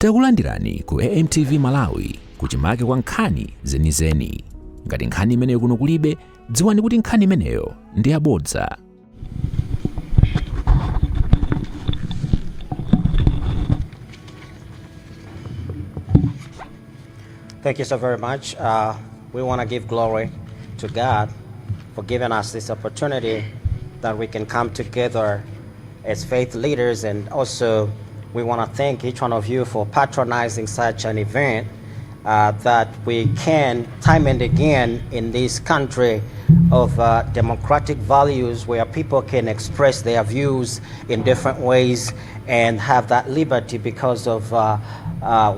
Takulandirani ku AMTV Malawi kuchimake kwa nkhani zenizeni. Ngati nkhani imeneyo kuno kulibe, dziwani kuti nkhani imeneyo ndi yabodza. Thank you so very much. We want to give glory to God for giving us this opportunity that we can come together as faith leaders, and also we want to thank each one of you for patronizing such an event that we can, time and again, in this country of democratic values where people can express their views in different ways and have that liberty because of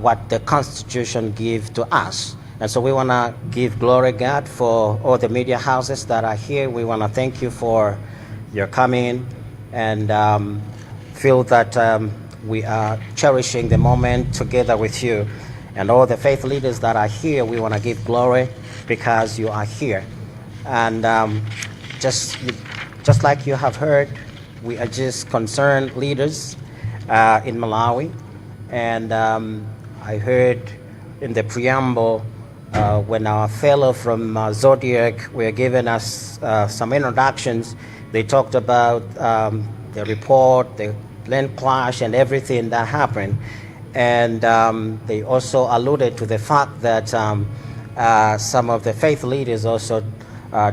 what the Constitution gives to us. And so we want to give glory, God, for all the media houses that are here. We want to thank you for your coming and feel that we are cherishing the moment together with you. And all the faith leaders that are here, we want to give glory because you are here. And just like you have heard, we are just concerned leaders in Malawi. And I heard in the preamble when our fellow from Zodiac were giving us some introductions, they talked about the report, the land clash, and everything that happened. And they also alluded to the fact that some of the faith leaders also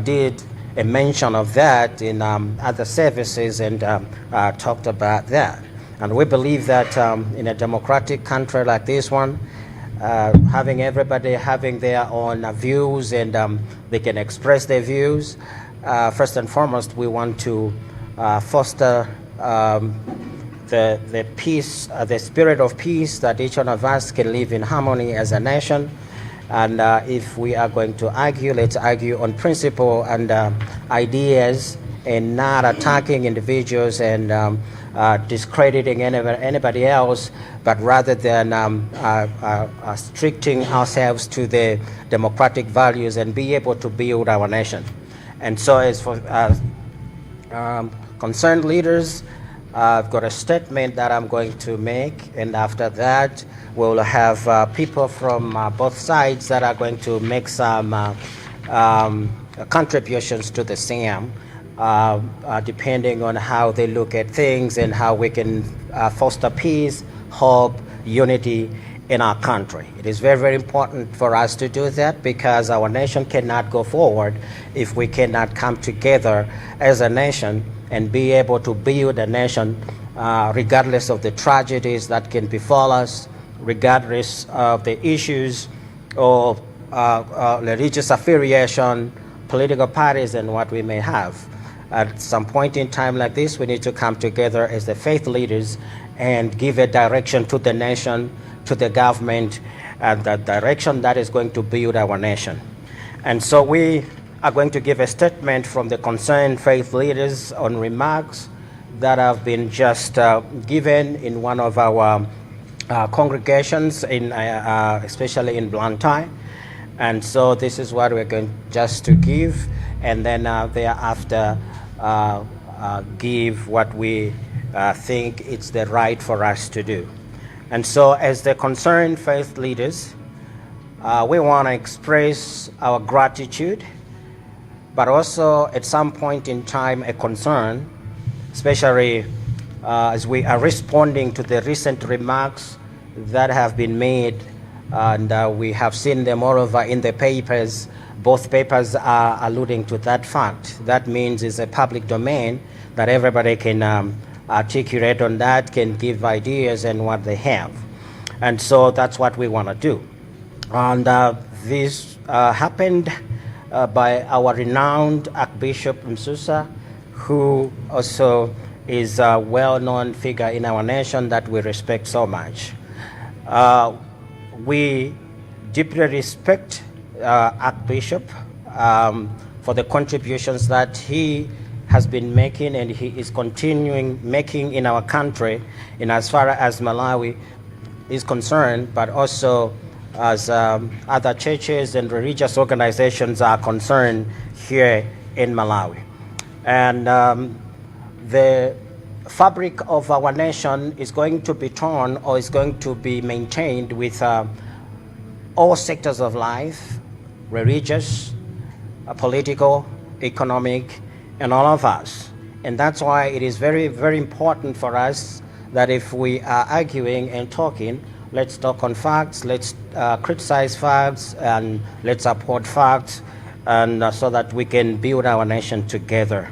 did a mention of that in other services and talked about that. And we believe that in a democratic country like this one, having everybody having their own views and they can express their views, first and foremost, we want to foster the peace, the spirit of peace, that each one of us can live in harmony as a nation. And if we are going to argue, let's argue on principle and ideas, and not attacking individuals and discrediting anybody else, but rather than restricting ourselves to the democratic values and be able to build our nation. And so as for concerned leaders, I've got a statement that I'm going to make, and after that we'll have people from both sides that are going to make some contributions to the same, depending on how they look at things and how we can foster peace, hope, unity in our country. It is very, very important for us to do that because our nation cannot go forward if we cannot come together as a nation and be able to build a nation regardless of the tragedies that can befall us, regardless of the issues of religious affiliation, political parties, and what we may have. At some point in time like this, we need to come together as the faith leaders and give a direction to the nation, to the government, and the direction that is going to build our nation. And so we are going to give a statement from the concerned faith leaders on remarks that have been just given in one of our congregations, especially in Blantyre. And so this is what we're going just to give, and then thereafter give what we think it's the right for us to do. And so as the concerned faith leaders, we want to express our gratitude, but also at some point in time a concern, especially as we are responding to the recent remarks that have been made, and we have seen them all over in the papers. Both papers are alluding to that fact. That means it's a public domain that everybody can articulate on that, can give ideas and what they have. And so that's what we want to do. And this happened by our renowned Archbishop Msusa, who also is a well-known figure in our nation that we respect so much. We deeply respect Archbishop for the contributions that he has been making and he is continuing making in our country, in as far as Malawi is concerned, but also as other churches and religious organizations are concerned here in Malawi. And the fabric of our nation is going to be torn or is going to be maintained with all sectors of life, religious, political, economic, and all of us. And that's why it is very, very important for us that if we are arguing and talking, let's talk on facts, let's criticize facts, and let's support facts, and so that we can build our nation together.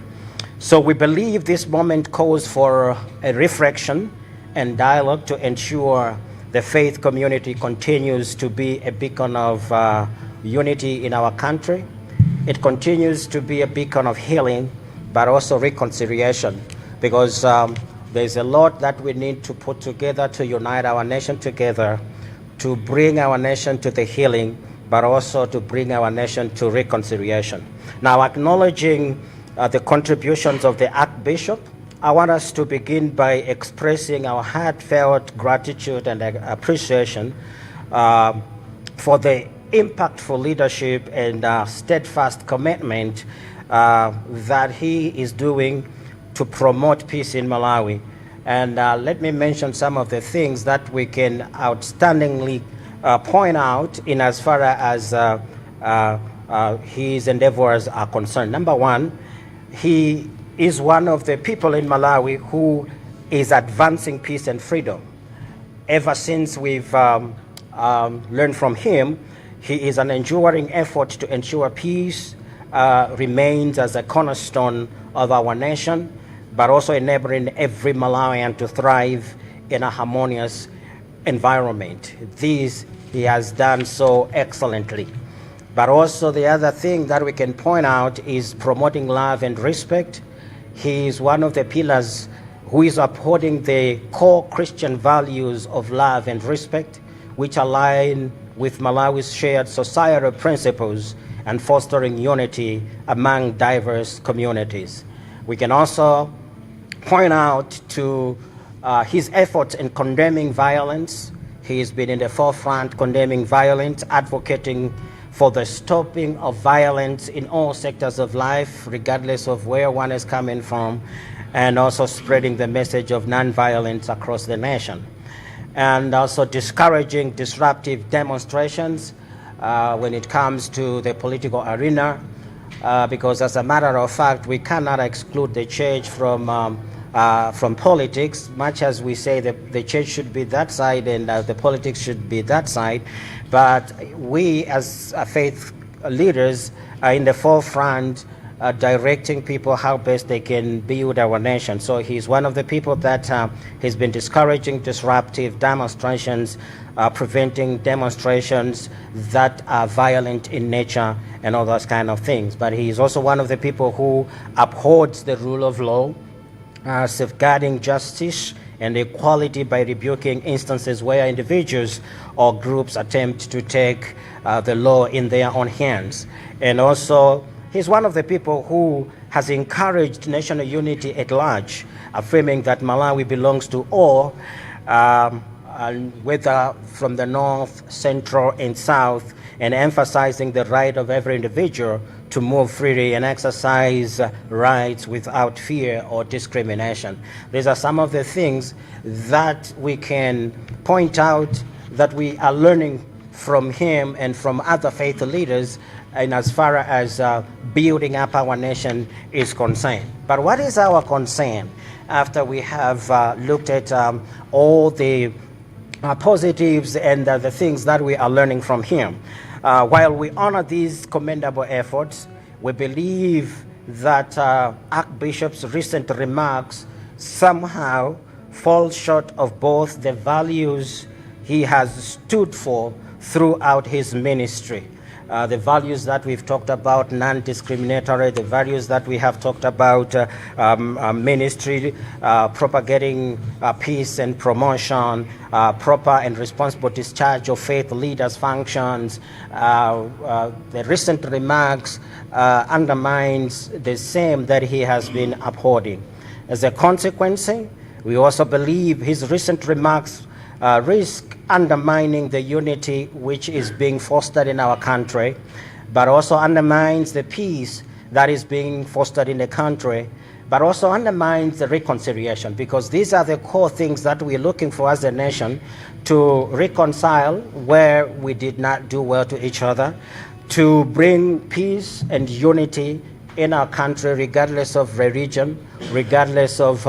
So we believe this moment calls for a reflection and dialogue to ensure the faith community continues to be a beacon of unity in our country. It continues to be a beacon of healing, but also reconciliation, because there's a lot that we need to put together to unite our nation together, to bring our nation to the healing, but also to bring our nation to reconciliation. Now, acknowledging the contributions of the Archbishop, I want us to begin by expressing our heartfelt gratitude and appreciation for the impactful leadership and steadfast commitment that he is doing to promote peace in Malawi. And let me mention some of the things that we can outstandingly point out in as far as his endeavors are concerned. Number one, he is one of the people in Malawi who is advancing peace and freedom. Ever since we've learned from him, he is an enduring effort to ensure peace remains as a cornerstone of our nation, but also enabling every Malawian to thrive in a harmonious environment. This he has done so excellently. But also the other thing that we can point out is promoting love and respect. He is one of the pillars who is upholding the core Christian values of love and respect, which align with Malawi's shared societal principles and fostering unity among diverse communities. We can also point out to his efforts in condemning violence. He has been in the forefront condemning violence, advocating for the stopping of violence in all sectors of life, regardless of where one is coming from, and also spreading the message of nonviolence across the nation. And also discouraging disruptive demonstrations when it comes to the political arena, because as a matter of fact, we cannot exclude the church from politics, much as we say that the church should be that side and the politics should be that side. But we as faith leaders are in the forefront directing people how best they can build our nation. So he's one of the people that has been discouraging disruptive demonstrations, preventing demonstrations that are violent in nature and all those kind of things. But he's also one of the people who upholds the rule of law, safeguarding justice and equality by rebuking instances where individuals or groups attempt to take the law in their own hands. And also, he's one of the people who has encouraged national unity at large, affirming that Malawi belongs to all, whether from the north, central, and south, and emphasizing the right of every individual to move freely and exercise rights without fear or discrimination. These are some of the things that we can point out that we are learning from him and from other faith leaders, and as far as building up our nation is concerned. But what is our concern after we have looked at all the positives and the things that we are learning from him? While we honor these commendable efforts, we believe that Archbishop's recent remarks somehow fall short of both the values he has stood for throughout his ministry. The values that we've talked about, non-discriminatory, the values that we have talked about, ministry, propagating peace and promotion, proper and responsible discharge of faith leaders' functions. The recent remarks undermines the same that he has been upholding. As a consequence, we also believe his recent remarks risk undermining the unity which is being fostered in our country, but also undermines the peace that is being fostered in the country but also undermines the reconciliation, because these are the core things that we're looking for as a nation: to reconcile where we did not do well to each other, to bring peace and unity in our country, regardless of religion, regardless of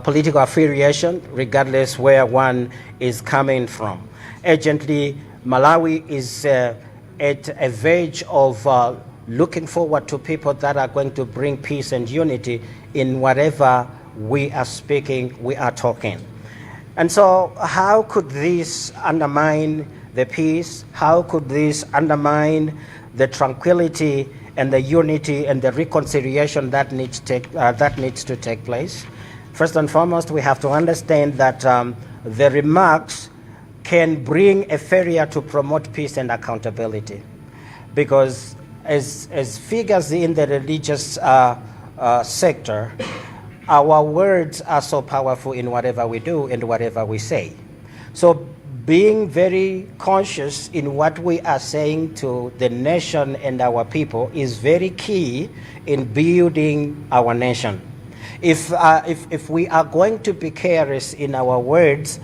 political affiliation, regardless where one is coming from. Urgently, Malawi is at a verge of looking forward to people that are going to bring peace and unity in whatever we are speaking, we are talking. And so how could this undermine the peace? How could this undermine the tranquility and the unity and the reconciliation that needs to take place? First and foremost, we have to understand that the remarks can bring a failure to promote peace and accountability, because as figures in the religious sector, our words are so powerful in whatever we do and whatever we say. So being very conscious in what we are saying to the nation and our people is very key in building our nation. If we are going to be careless in our words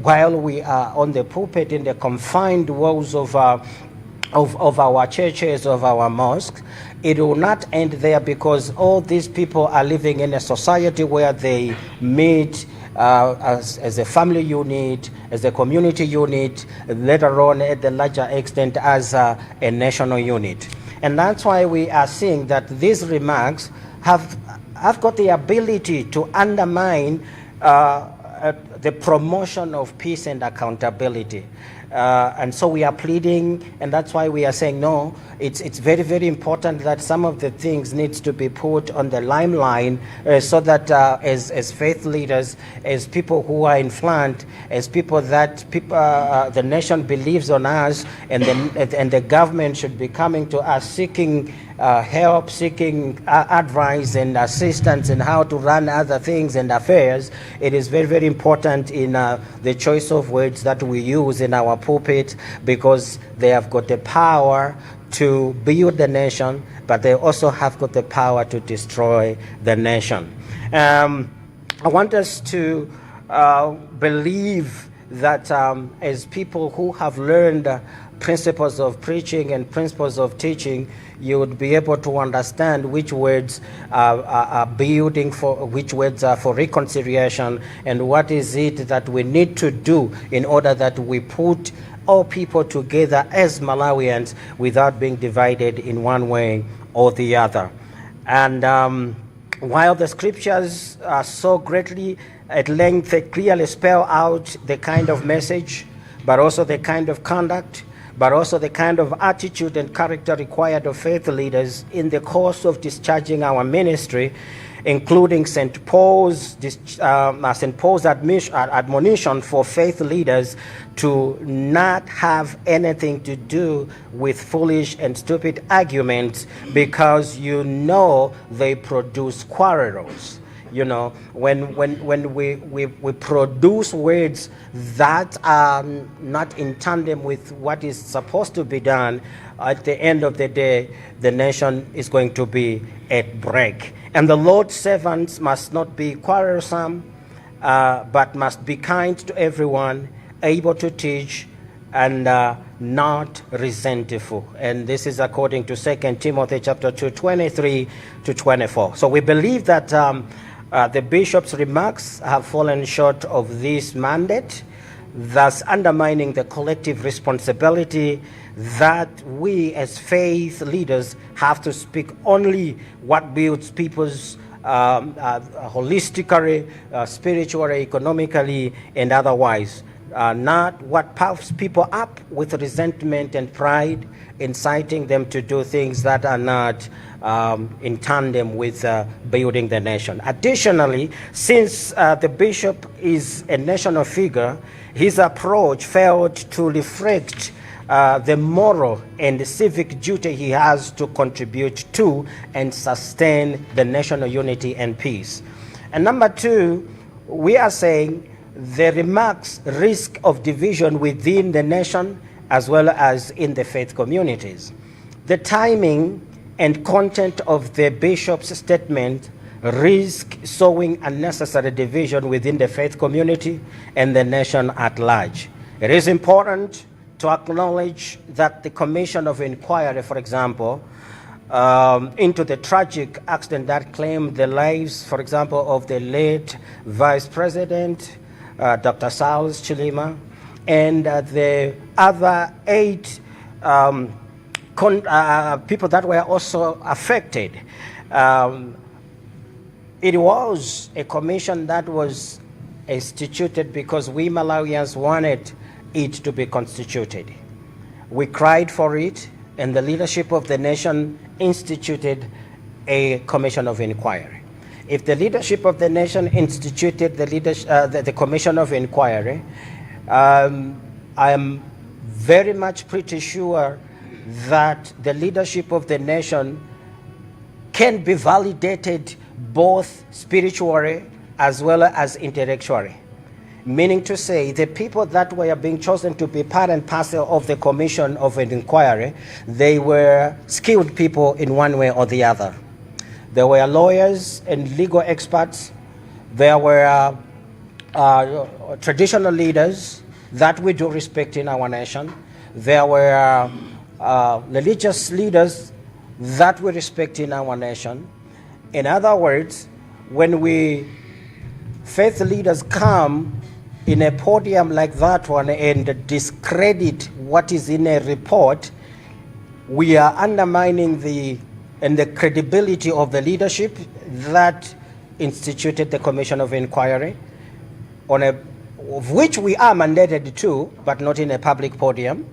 while we are on the pulpit in the confined walls of our churches, of our mosques, it will not end there, because all these people are living in a society where they meet as a family unit, as a community unit, later on at the larger extent as a national unit. And that's why we are seeing that these remarks have got the ability to undermine the promotion of peace and accountability. And so we are pleading, and that's why we are saying, no, it's very, very important that some of the things needs to be put on the limelight, so that as faith leaders, as people who are in front, as people that the nation believes on us, and the government should be coming to us seeking help, seeking advice and assistance in how to run other things and affairs. It is very, very important in the choice of words that we use in our pulpit, because they have got the power to build the nation, but they also have got the power to destroy the nation. I want us to believe that as people who have learned principles of preaching and principles of teaching, you would be able to understand which words are building for, which words are for reconciliation, and what is it that we need to do in order that we put all people together as Malawians without being divided in one way or the other. And while the scriptures are so greatly at length, they clearly spell out the kind of message, but also the kind of conduct, but also the kind of attitude and character required of faith leaders in the course of discharging our ministry, including St. Paul's admonition for faith leaders to not have anything to do with foolish and stupid arguments, because you know they produce quarrels. You know, when we produce words that are not in tandem with what is supposed to be done, at the end of the day, the nation is going to be at break. And the Lord's servants must not be quarrelsome, but must be kind to everyone, able to teach, and not resentful. And this is according to 2 Timothy chapter 2, 23 to 24. So we believe that the bishop's remarks have fallen short of this mandate, thus undermining the collective responsibility that we as faith leaders have to speak only what builds people's holistically, spiritually, economically, and otherwise. Not what puffs people up with resentment and pride, inciting them to do things that are not in tandem with building the nation. Additionally, since the bishop is a national figure, his approach failed to reflect the moral and civic duty he has to contribute to and sustain the national unity and peace. And number two, we are saying the remarks risk of division within the nation as well as in the faith communities. The timing and content of the bishop's statement risk sowing unnecessary division within the faith community and the nation at large. It is important to acknowledge that the Commission of Inquiry, for example, into the tragic accident that claimed the lives, for example, of the late Vice President, Dr. Sauls Chilima, and the other 8 people that were also affected. It was a commission that was instituted because we Malawians wanted it to be constituted. We cried for it, and the leadership of the nation instituted a commission of inquiry. If the leadership of the nation instituted the commission of inquiry, I am very much pretty sure that the leadership of the nation can be validated both spiritually as well as intellectually. Meaning to say, the people that were being chosen to be part and parcel of the commission of an inquiry, they were skilled people in one way or the other. There were lawyers and legal experts. There were traditional leaders that we do respect in our nation. There were religious leaders that we respect in our nation. In other words, when faith leaders come in a podium like that one and discredit what is in a report, we are undermining the credibility of the leadership that instituted the Commission of Inquiry, of which we are mandated to, but not in a public podium.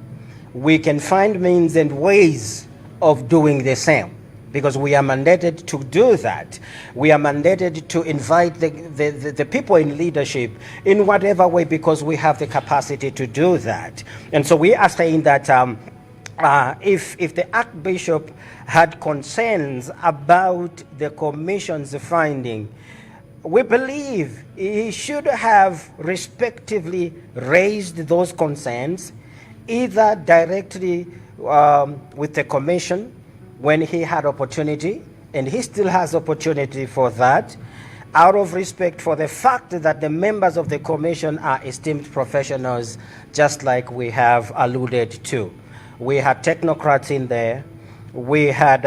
We can find means and ways of doing the same, because we are mandated to do that. We are mandated to invite the people in leadership in whatever way, because we have the capacity to do that. And so we are saying that if the Archbishop had concerns about the Commission's finding, we believe he should have respectively raised those concerns, either directly with the Commission when he had opportunity, and he still has opportunity for that, out of respect for the fact that the members of the Commission are esteemed professionals, just like we have alluded to. We had technocrats in there, we had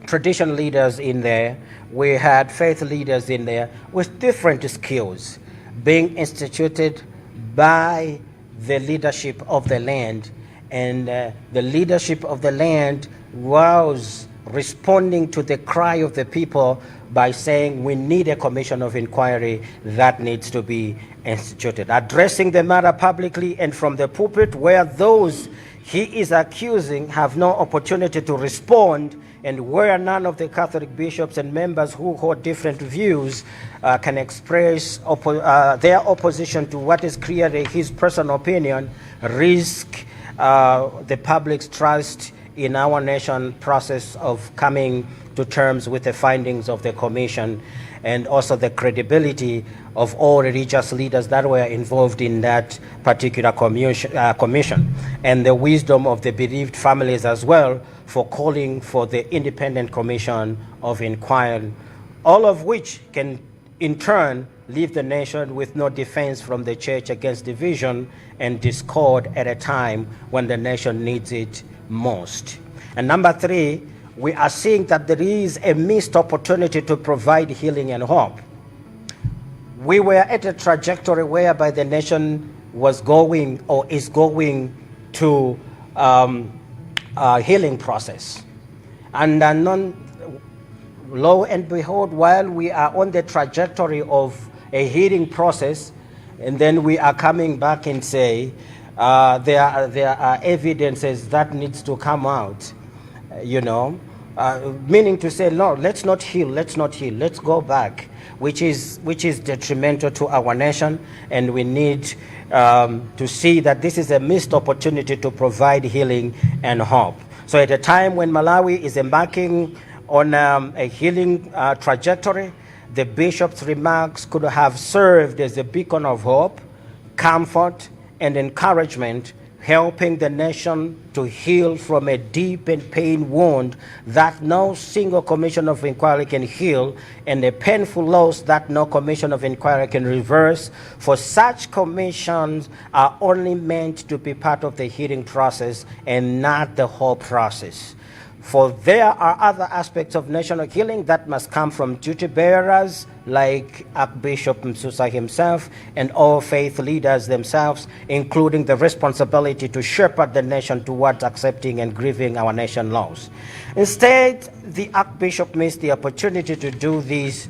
tradition leaders in there, we had faith leaders in there with different skills being instituted by the leadership of the land. And the leadership of the land was responding to the cry of the people by saying we need a commission of inquiry that needs to be instituted, addressing the matter publicly and from the pulpit, where those he is accusing have no opportunity to respond, and where none of the Catholic bishops and members who hold different views can express their opposition to what is clearly his personal opinion, risk the public's trust in our nation process of coming to terms with the findings of the commission, and also the credibility of all religious leaders that were involved in that particular commission, and the wisdom of the bereaved families as well for calling for the independent commission of inquiry, all of which can in turn leave the nation with no defense from the church against division and discord at a time when the nation needs it most. And number 3, we are seeing that there is a missed opportunity to provide healing and hope. We were at a trajectory whereby the nation was going or is going to a healing process. And lo and behold, while we are on the trajectory of a healing process, and then we are coming back and say there are evidences that needs to come out, meaning to say, no, let's not heal, let's go back, which is detrimental to our nation, and we need to see that this is a missed opportunity to provide healing and hope. So at a time when Malawi is embarking on a healing trajectory, the bishop's remarks could have served as a beacon of hope, comfort, and encouragement helping the nation to heal from a deep and pain wound that no single commission of inquiry can heal, and a painful loss that no commission of inquiry can reverse. For such commissions are only meant to be part of the healing process and not the whole process. For there are other aspects of national healing that must come from duty bearers like Archbishop Msusa himself and all faith leaders themselves, including the responsibility to shepherd the nation towards accepting and grieving our nation laws. Instead, the Archbishop missed the opportunity to do this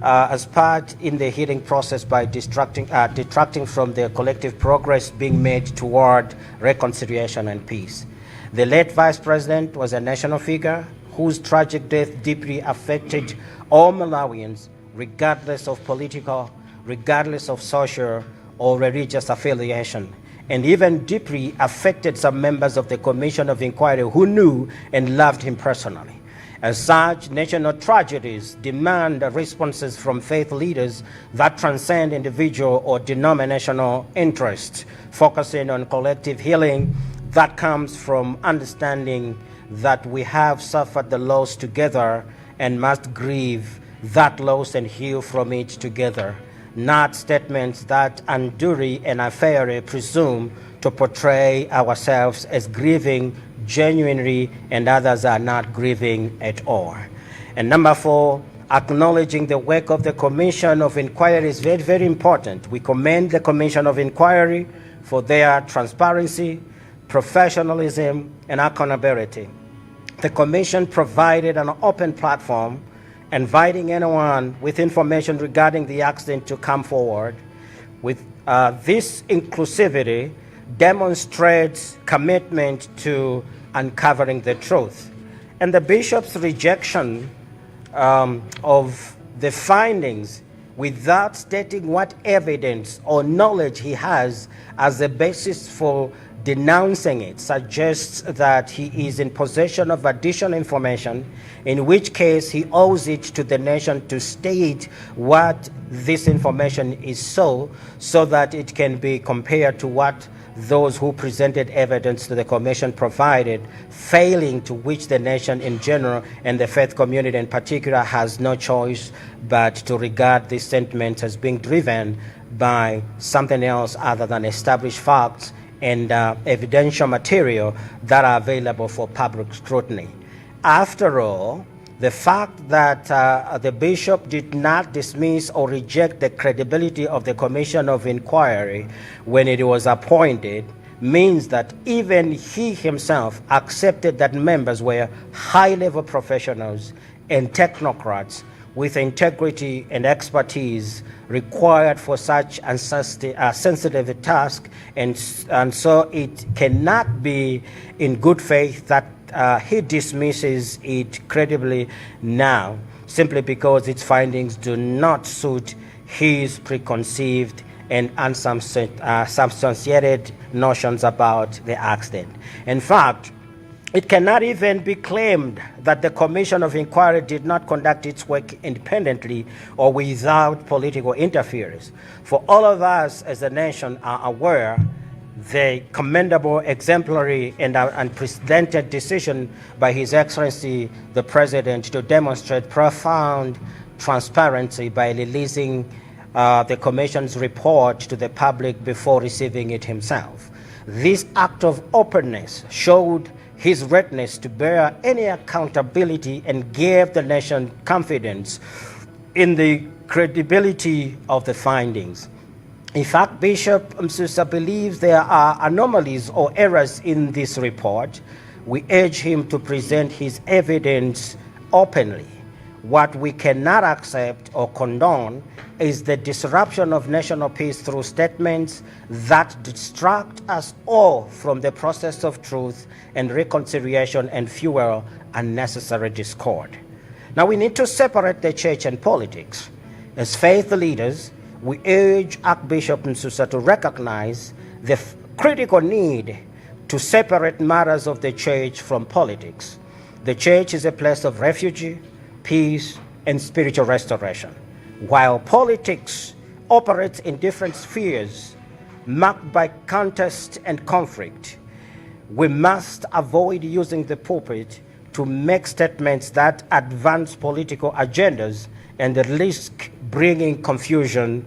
as part in the healing process by detracting from the collective progress being made toward reconciliation and peace. The late Vice President was a national figure whose tragic death deeply affected all Malawians, regardless of political, regardless of social or religious affiliation, and even deeply affected some members of the Commission of Inquiry who knew and loved him personally. As such, national tragedies demand responses from faith leaders that transcend individual or denominational interests, focusing on collective healing that comes from understanding that we have suffered the loss together and must grieve that loss and heal from it together, not statements that unduly and unfairly presume to portray ourselves as grieving genuinely and others are not grieving at all. And number 4, acknowledging the work of the Commission of Inquiry is very, very important. We commend the Commission of Inquiry for their transparency, professionalism, and accountability. The Commission provided an open platform, inviting anyone with information regarding the accident to come forward. With this inclusivity demonstrates commitment to uncovering the truth. And the bishop's rejection of the findings without stating what evidence or knowledge he has as a basis for denouncing it suggests that he is in possession of additional information, in which case he owes it to the nation to state what this information is so that it can be compared to what those who presented evidence to the commission provided, failing to which the nation in general and the faith community in particular has no choice but to regard these sentiments as being driven by something else other than established facts and evidential material that are available for public scrutiny. After all, the fact that the bishop did not dismiss or reject the credibility of the Commission of Inquiry when it was appointed means that even he himself accepted that members were high-level professionals and technocrats with integrity and expertise required for such a sensitive task, and so it cannot be in good faith that he dismisses it credibly now, simply because its findings do not suit his preconceived and unsubstantiated notions about the accident. In fact, it cannot even be claimed that the Commission of Inquiry did not conduct its work independently or without political interference. For all of us as a nation are aware the commendable, exemplary, and unprecedented decision by His Excellency the President to demonstrate profound transparency by releasing the Commission's report to the public before receiving it himself. This act of openness showed his readiness to bear any accountability and gave the nation confidence in the credibility of the findings. In fact, Bishop Msusa believes there are anomalies or errors in this report. We urge him to present his evidence openly. What we cannot accept or condone is the disruption of national peace through statements that distract us all from the process of truth and reconciliation and fuel unnecessary discord. Now, we need to separate the church and politics. As faith leaders, we urge Archbishop Msusa to recognize the critical need to separate matters of the church from politics. The church is a place of refuge, peace, and spiritual restoration. While politics operates in different spheres, marked by contest and conflict, we must avoid using the pulpit to make statements that advance political agendas and risk bringing confusion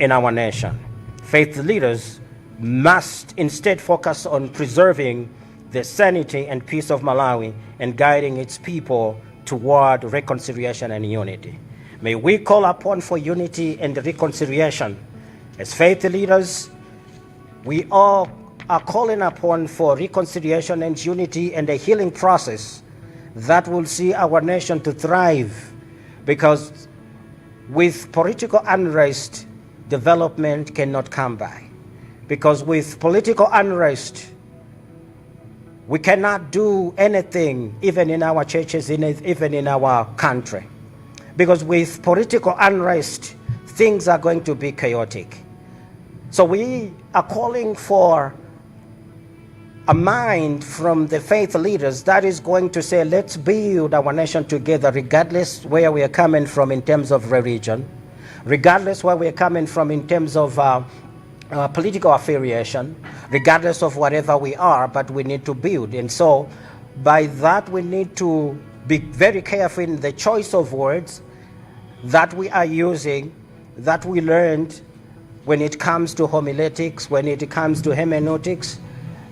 in our nation. Faith leaders must instead focus on preserving the sanity and peace of Malawi and guiding its people toward reconciliation and unity. May we call upon for unity and reconciliation. As faith leaders, we all are calling upon for reconciliation and unity and a healing process that will see our nation to thrive, because with political unrest, development cannot come by. Because with political unrest, we cannot do anything, even in our churches, even in our country. Because with political unrest, things are going to be chaotic. So we are calling for a mind from the faith leaders that is going to say, let's build our nation together, regardless where we are coming from in terms of religion, regardless where we are coming from in terms of political affiliation, regardless of whatever we are, but we need to build. And so by that, we need to be very careful in the choice of words that we are using, that we learned when it comes to homiletics, when it comes to hermeneutics,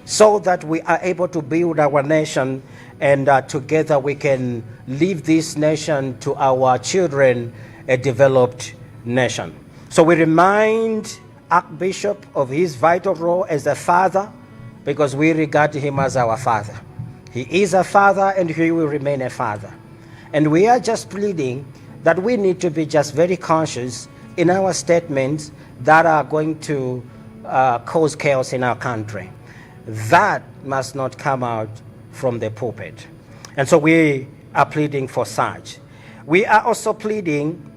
so that we are able to build our nation, and together we can leave this nation to our children, a developed nation. So we remind Archbishop of his vital role as a father, because we regard him as our father. He is a father and he will remain a father. And we are just pleading that we need to be just very conscious in our statements that are going to cause chaos in our country. That must not come out from the pulpit. And so we are pleading for such. We are also pleading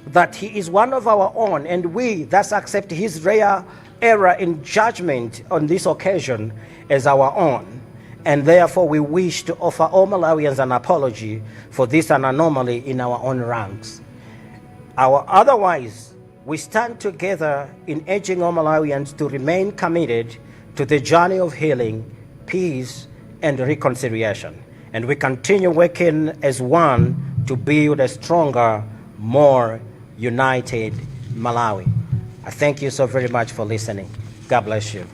that he is one of our own, and we thus accept his rare error in judgment on this occasion as our own. And therefore we wish to offer all Malawians an apology for this an anomaly in our own ranks. Otherwise, we stand together in urging all Malawians to remain committed to the journey of healing, peace, and reconciliation. And we continue working as one to build a stronger, more united Malawi. I thank you so very much for listening. God bless you.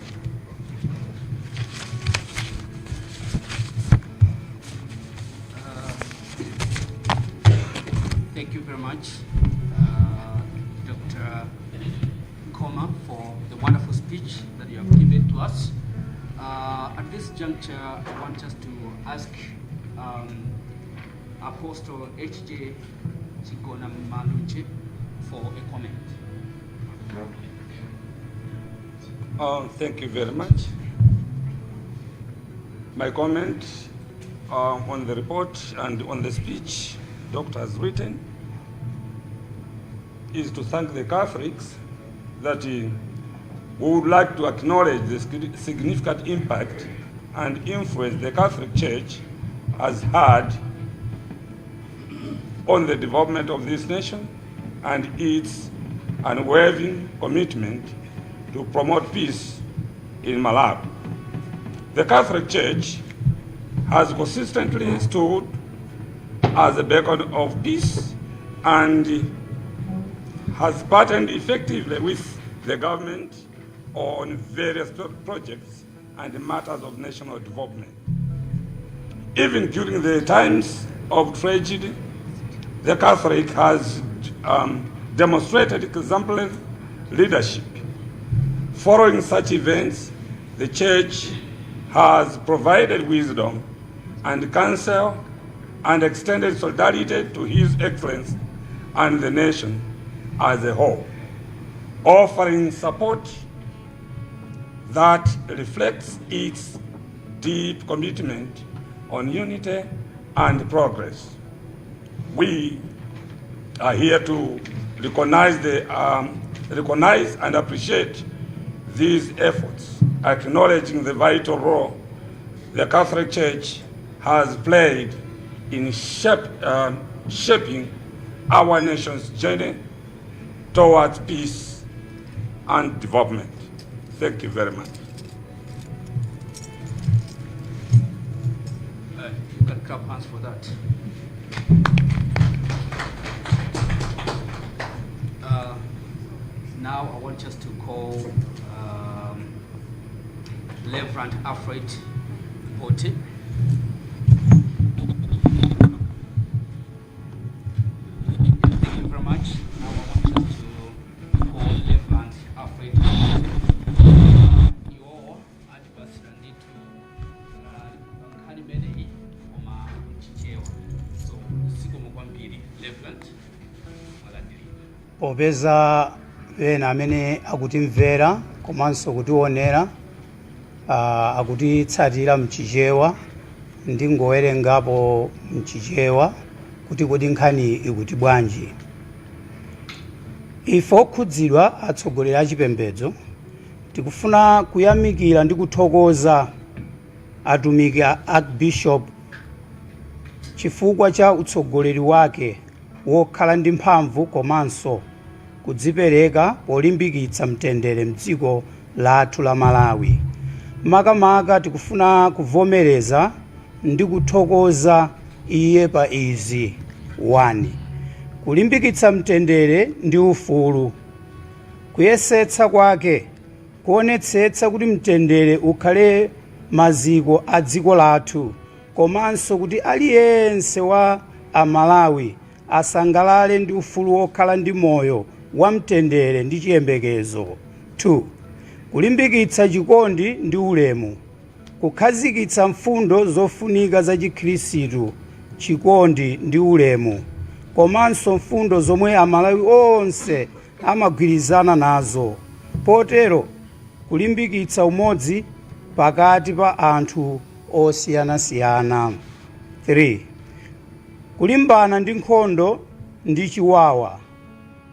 Thank you very much, Dr. Koma, for the wonderful speech that you have given to us. At this juncture, I want us to ask Apostle H.J. Chigona Maluche for a comment. Thank you very much. My comment on the report and on the speech Doctor has written is to thank the Catholics that we would like to acknowledge the significant impact and influence the Catholic Church has had on the development of this nation and its unwavering commitment to promote peace in Malawi. The Catholic Church has consistently stood as a beacon of peace and has partnered effectively with the government on various projects and matters of national development. Even during the times of tragedy, the Catholic has demonstrated exemplary leadership. Following such events, the Church has provided wisdom and counsel and extended solidarity to His Excellency and the nation as a whole, offering support that reflects its deep commitment on unity and progress. We are here to recognize and appreciate these efforts, acknowledging the vital role the Catholic Church has played in shaping our nation's journey towards peace and development. Thank you very much. You can clap hands for that. Now I want us to call Reverend Alfred Lipoti. Thank you very much. Now I want us to call Reverend Alfred Lipoti. You all advisors need to Kanimene Oma Chichewa. So, Siko Mokwambiri, Reverend. Popeza ena amene akutimvera komanso kutionera akutitsatira mchichewa ndingowerengapo mchichewa kuti kodi nkhani ikuti bwanji. Ife okhudzidwa atsogoleri a chipembedzo tikufuna kuyamikira ndi kuthokoza atumiki a Archbishop chifukwa cha utsogoleri wake wokhala ndi mphamvu komanso kudzipereka polimbikitsa mtendere mdziko lathu la Malawi. Makamaka tikufuna kuvomereza ndi kuthokoza iye pa izi: 1. Kulimbikitsa mtendere ndi ufulu. Kuyesetsa kwake kuonetsetsa kuti mtendere ukhale maziko a dziko lathu komanso kuti aliyense wa Amalawi asangalale ndi ufulu wokhala ndi moyo wa mtendere ndi chiyembekezo. 2. Kulimbikitsa chikondi ndi ulemu. Kukhazikitsa mfundo zofunika za Chikhristu, chikondi ndi ulemu, komanso mfundo zomwe Amalawi onse amagwirizana nazo. Potero kulimbikitsa umodzi pakati pa anthu osiyanasiyana. 3. Kulimbana ndi nkhondo ndi chiwawa.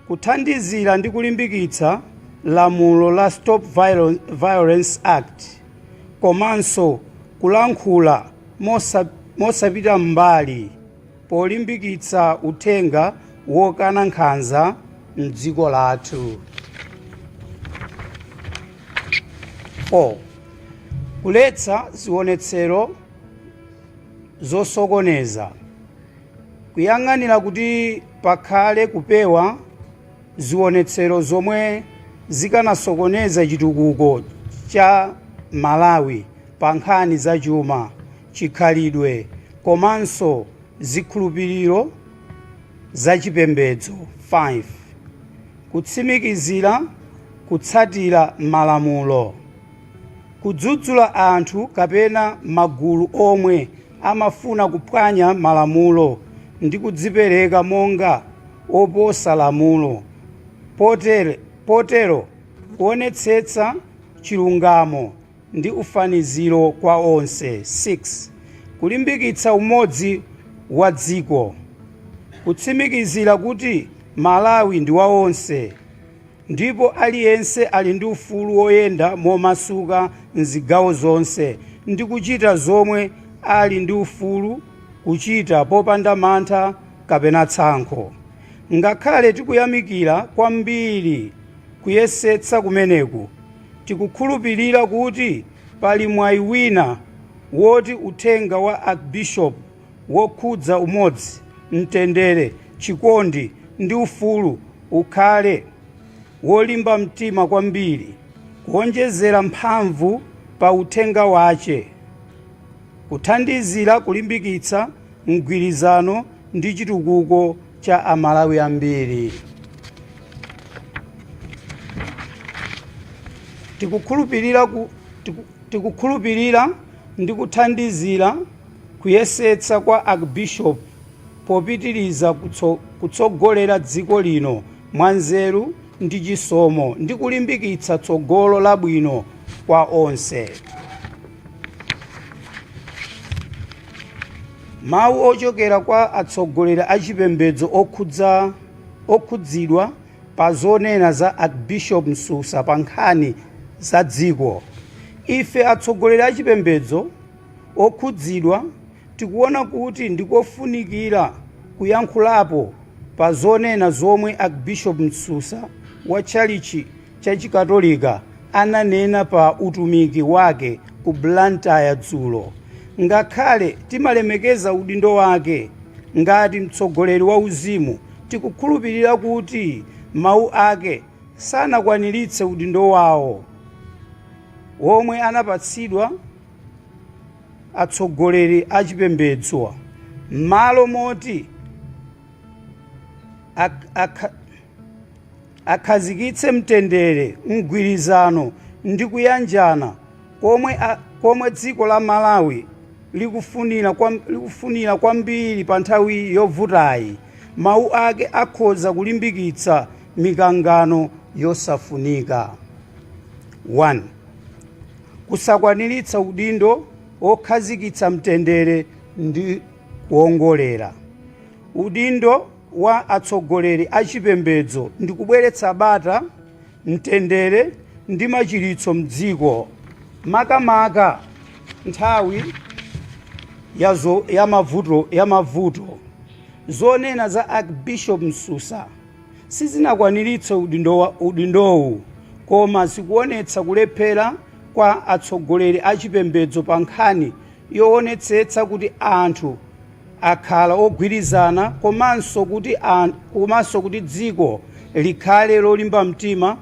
Kuthandizira ndi kulimbikitsa lamulo la Stop Violence Act komanso kulankhula mosapita mbali polimbikitsa uthenga wokana nkhanza mdziko lathu. 4. Kuletsa zionetsero zosokoneza. Kuyang'anira kuti pakhale kupewa zionetsero zomwe zikanasokoneza chitukuko cha Malawi pa nkhani za chuma, chikhalidwe komanso zikhulupiriro za chipembedzo. 5. Kutsimikizira kutsatira malamulo. Kudzudzula anthu kapena magulu omwe amafuna kuphwanya malamulo ndi kudzipereka monga oposa lamulo. Potero kuonetsetsa chilungamo ndi ufaniziro kwa onse. 6. Kulimbikitsa umodzi wa dziko. Kutsimikizira kuti Malawi ndi wa onse ndipo aliyense ali ndi ufulu woyenda momasuka mzigawo zonse ndi kuchita zomwe ali ndi ufulu kuchita popanda mantha kapena tsankho. Ngakhale tikuyamikira kwambiri kuyesetsa kumeneku, tikukhulupirira kuti pali mwayi wina woti uthenga wa Archbishop wokhudza umodzi, mtendere, chikondi ndi ufulu ukhale wolimba mtima kwambiri, kuonjezera mphamvu pa uthenga wace, kuthandizira kulimbikitsa mgwirizano ndi chitukuko cha Amalawi ambiri. Tikukhulupirira ndi kuthandizira kuyesetsa kwa Archbishop popitiriza kutsogolera dziko lino mwanzeru ndi chisomo ndi kulimbikitsa tsogolo labwino kwa onse. Mawu ochokera kwa atsogoleri a chipembedzo okhudzidwa pa zonena za Archbishop Msusa pa nkhani za dziko. Ife atsogoleri a chipembedzo okhudzidwa tikuona kuti ndikofunikira kuyankhulapo pa zonena zomwe Archbishop Msusa wa Tchalichi cha Chikatolika ananena pa utumiki wake ku Blantyre dzulo. Ngakhale timalemekeza udindo wake ngati mtsogoleri wa uzimu, tikukhulupirira kuti mawu ake sanakwaniritse udindo wawo womwe anapatsidwa atsogoleri achipembedzo, m'malo moti akhazikitse mtendere, mgwirizano ndi kuyanjana komwe dziko la Malawi likufunira kwambiri pa nthawi yovutayi. Mawu ake akhoza kulimbikitsa mikangano yosafunika. 1. Kusakwaniritsa udindo okhazikitsa mtendere ndi kuongolera. Udindo wa atsogoleri achipembedzo ndi kubweretsa bata, mtendere ndi machiritso mdziko, makamaka nthawi ya mavuto. Zonena za Archbishop Msusa sizinakwaniritse udindowu, koma zikuonetsa kulephera kwa atsogoleri achipembedzo pa nkhani yoonetsetsa kuti anthu akhala ogwirizana, komanso kuti dziko likhale lolimba mtima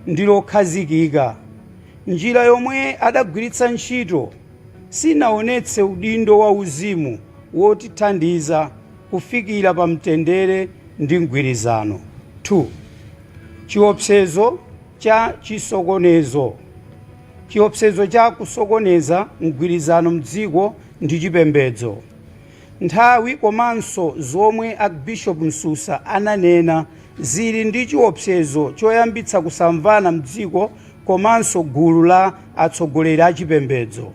ndi lokhazikika. Njira yomwe adagwiritsa ntchito sinaonetse udindo wa uzimu wotithandiza kufikira pa mtendere ndi mgwirizano. 2. Chiopsezo cha kusokoneza mgwirizano mdziko ndi chipembedzo. Nthawi komanso zomwe Archbishop Msusa ananena zili ndi chiopsezo choyambitsa kusamvana mdziko komanso gulu la atsogoleri achipembedzo.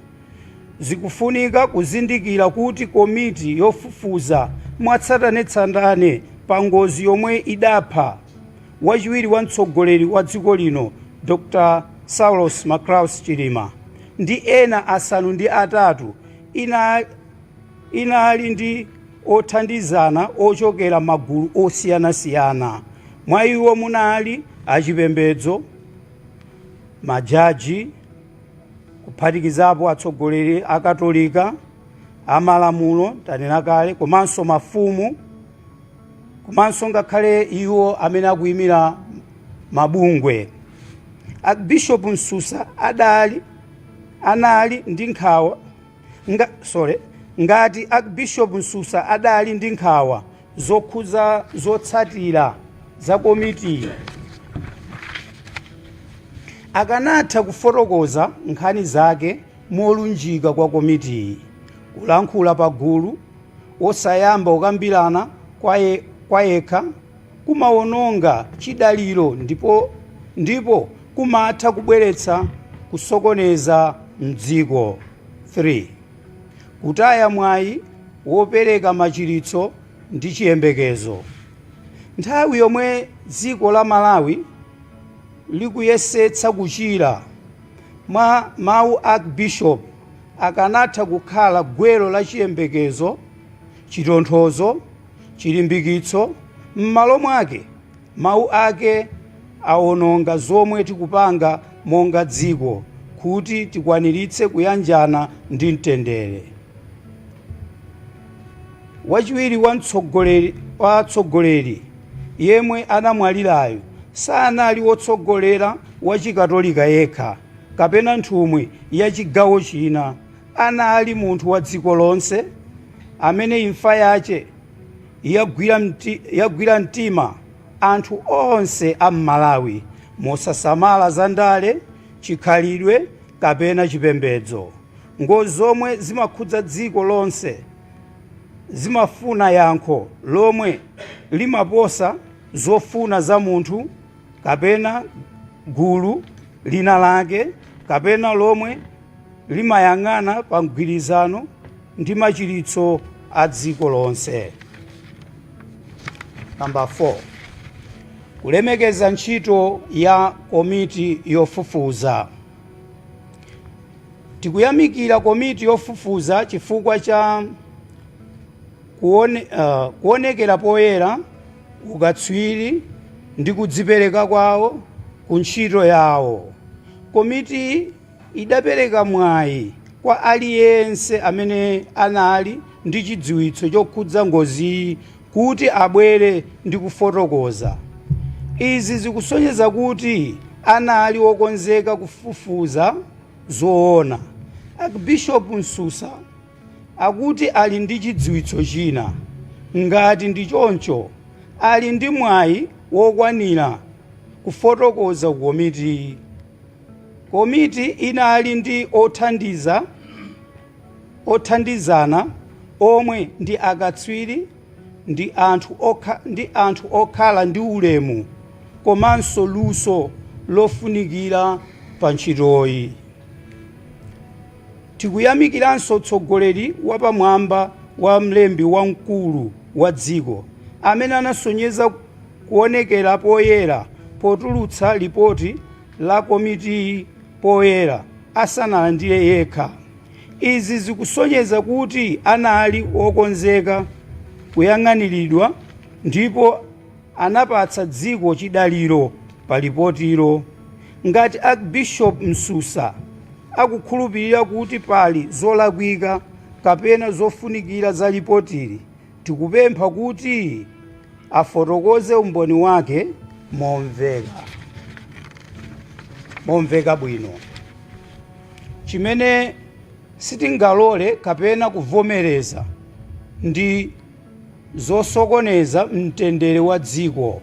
Zikufunika kuzindikira kuti komiti yofufuza mwatsatanetsatane pa ngozi yomwe idapha wachiwiri wa mtsogoleri wa dziko lino Dr. Saulos Macraus Chilima ndi ena asanu ndi atatu inali ndi othandizana ochokera magulu osiyanasiyana. Mwa iwo munali achipembedzo, majaji, kuphatikizapo atsogoleri akatolika, amalamulo tanena kale, komanso mafumu, komanso ngakhale iwo amene akuyimira mabungwe. Archbishop Msusa anali ndi nkhawa ngati Archbishop Msusa adali ndi nkhawa zokhuza zotsatira za komiti, akanatha kufotokoza nkhani zake molunjika kwa komiti, kulankhula pagulu, osayamba kukambirana kwa yekha kumawononga chidaliro ndipo kumatha kubweretsa kusokoneza mdziko. 3. Kutaya mwayi wopereka machiritso ndi chiyembekezo. Nthawi yomwe dziko la Malawi likuyesetsa kuchira, mwa mawu Archbishop akanatha kukhala gwero la chiyembekezo, chitonthozo, chilimbikitso. M'malo mwake mawu ake awononga zomwe tikupanga monga dziko kuti tikwaniritse kuyanjana ndi mtendere. Wachiwiri wa atsogoleri yemwe anamwalirayo sanali wotsogolera wa chikatolika yekha kapena nthumwi ya chigawo china. Anali munthu wa dziko lonse amene imfa yace yagwira mtima anthu onse a Malawi mosasamala za ndale, chikhalidwe kapena chipembedzo. Ngozi zomwe zimakhudza dziko lonse zimafuna yankho lomwe limaposa zofuna za munthu kapena gulu lina lake, kapena lomwe limayang'ana pa mgwirizano ndi machiritso a dziko lonse. Number 4. Kulemekeza ntchito ya komiti yofufuza. Tikuyamikira komiti yofufuza chifukwa cha kuonekera poyera, ukatswiri ndi kudzipereka kwawo ku ntchito yawo. Komiti idapereka mwayi kwa aliyense amene anali ndi chidziwitso chokhudza ngozi kuti abwere ndi kufotokoza. Izi zikusonyeza kuti anali wokonzeka kufufuza zoona. Archbishop Msusa akuti ali ndi chidziwitso china. Ngati ndi choncho ali ndi mwayi wokwanira kufotokoza ku komiti. Komiti inali ndi othandizana omwe ndi akatswiri ndi anthu okhala ndi ulemu komanso luso lofunikira pa ntchitoyi. Tikuyamikiranso mtsogoleri wapamwamba wa mlembi wamkulu wa dziko amene anasonyeza kuonekera poyera potulutsa lipoti la komiti poyera asanalandire yekha. Izi zikusonyeza kuti anali wokonzeka kuyang'aniridwa ndipo anapatsa dziko chidaliro pa lipotilo. Ngati Archbishop Msusa akukhulupirira kuti pali zolakwika kapena zofunikira za lipotili, tikupempha kuti afotokoze umboni wake momveka bwino. Chimene sitingalole kapena kuvomereza ndi zosokoneza mtendere wa dziko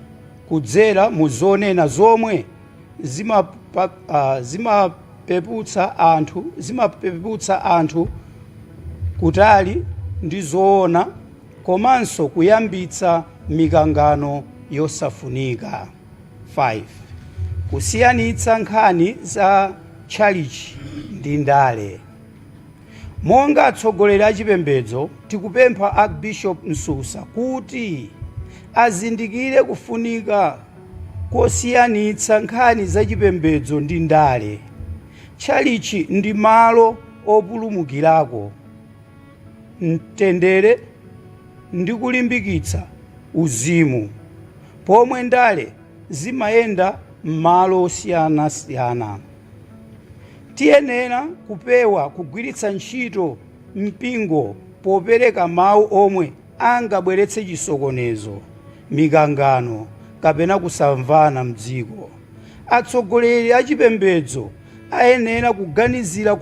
kudzera mu zonena zomwe zimapeputsa anthu kutali ndi zoona komanso kuyambitsa mikangano yosafunika. 5. Kusiyanitsa nkhani za tchalichi ndi ndale. Monga atsogoleri a chipembedzo tikupempha Archbishop Msusa kuti azindikire kufunika kosiyanitsa nkhani za chipembedzo ndi ndale. Tchalichi ndi malo opulumukirako mtendere ndi kulimbikitsa uzimu, pomwe ndale zimayenda m'malo osiyanasiyana. Tiyenera kupewa kugwiritsa ntchito mpingo popereka mawu omwe angabweretse chisokonezo, mikangano kapena kusamvana mdziko. Atsogoleri a chipembedzo ayenera kuganizira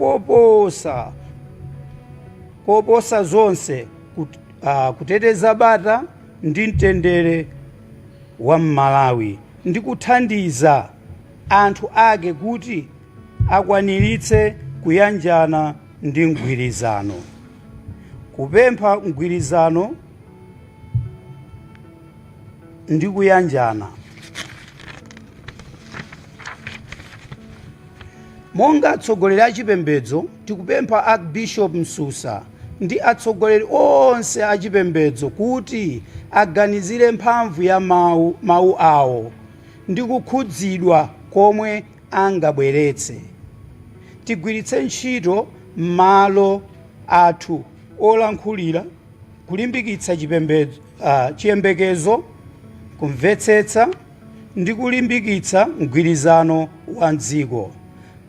koposa zonse kuteteza bata ndi mtendere wa m'Malawi ndi kuthandiza anthu ake kuti akwaniritse kuyanjana ndi mgwirizano. Kupempha mgwirizano ndi kuyanjana. Monga atsogoleri a chipembedzo tikupempha Archbishop Msusa ndi atsogoleri onse a chipembedzo kuti aganizire mphamvu ya mawu awo ndi kukhudzidwa komwe angabweretse. Tigwiritse ntchito malo athu olankhulira kulimbikitsa chiyembekezo, kumvetsetsa ndi kulimbikitsa mgwirizano wa dziko.